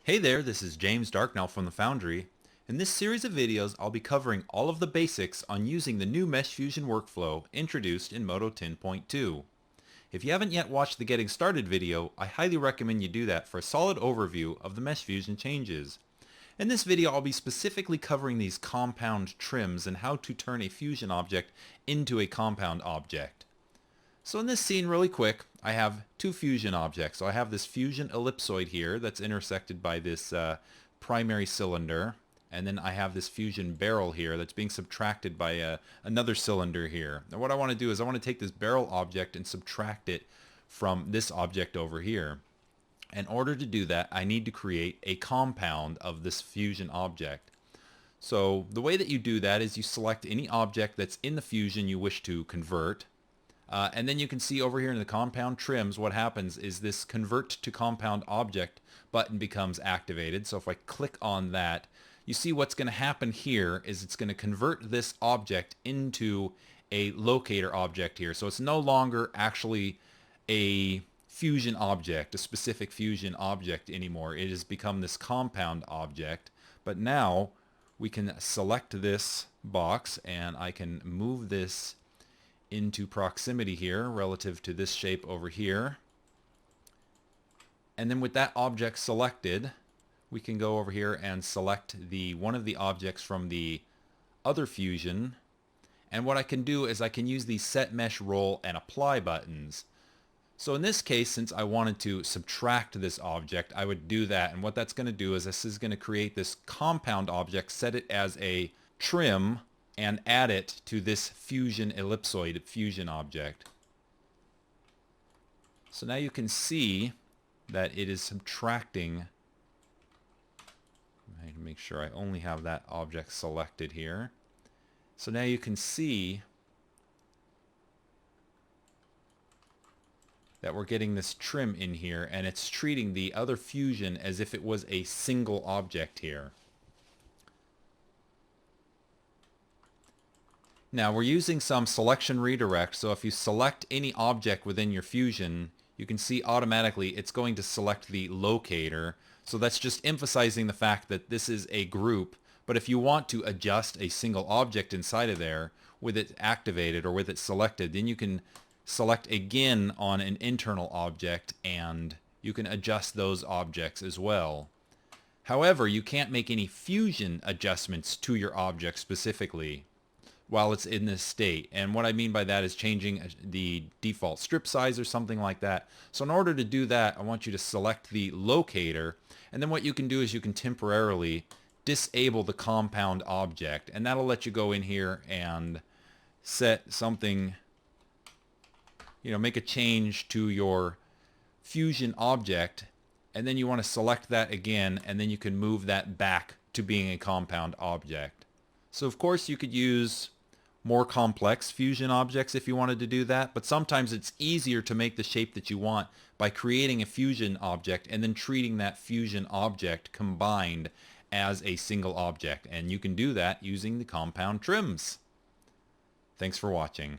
Hey there, this is James Darknell from the Foundry. In this series of videos, I'll be covering all of the basics on using the new Mesh Fusion workflow introduced in Modo 10.2. If you haven't yet watched the Getting Started video, I highly recommend you do that for a solid overview of the Mesh Fusion changes. In this video, I'll be specifically covering these compound trims and how to turn a fusion object into a compound object. So in this scene, really quick, I have two fusion objects. So I have this fusion ellipsoid here that's intersected by this primary cylinder, and then I have this fusion barrel here that's being subtracted by another cylinder here. Now what I want to do is I want to take this barrel object and subtract it from this object over here. In order to do that, I need to create a compound of this fusion object. So the way that you do that is you select any object that's in the fusion you wish to convert. And then you can see over here in the compound trims what happens is this convert to compound object button becomes activated. So if I click on that, you see what's going to happen here is it's going to convert this object into a locator object here. So it's no longer actually a fusion object, a specific fusion object anymore. It has become this compound object. But now we can select this box and I can move this into proximity here relative to this shape over here. And then with that object selected, we can go over here and select one of the objects from the other fusion. And what I can do is I can use these set mesh roll and apply buttons. So in this case, since I wanted to subtract this object, I would do that. And what that's going to do is this is going to create this compound object, set it as a trim, and add it to this fusion ellipsoid fusion object. So now you can see that it is subtracting. I need to make sure I only have that object selected here. So now you can see that we're getting this trim in here, and it's treating the other fusion as if it was a single object here. Now we're using some selection redirect, so if you select any object within your fusion, you can see automatically it's going to select the locator. So that's just emphasizing the fact that this is a group, but if you want to adjust a single object inside of there with it activated or with it selected, then you can select again on an internal object and you can adjust those objects as well. However, you can't make any fusion adjustments to your object specifically while it's in this state. And what I mean by that is changing the default strip size or something like that. So in order to do that, I want you to select the locator, and then what you can do is you can temporarily disable the compound object, and that'll let you go in here and set something, make a change to your fusion object, and then you want to select that again, and then you can move that back to being a compound object. So of course you could use more complex fusion objects if you wanted to do that, but sometimes it's easier to make the shape that you want by creating a fusion object and then treating that fusion object combined as a single object, and you can do that using the compound trims. Thanks for watching.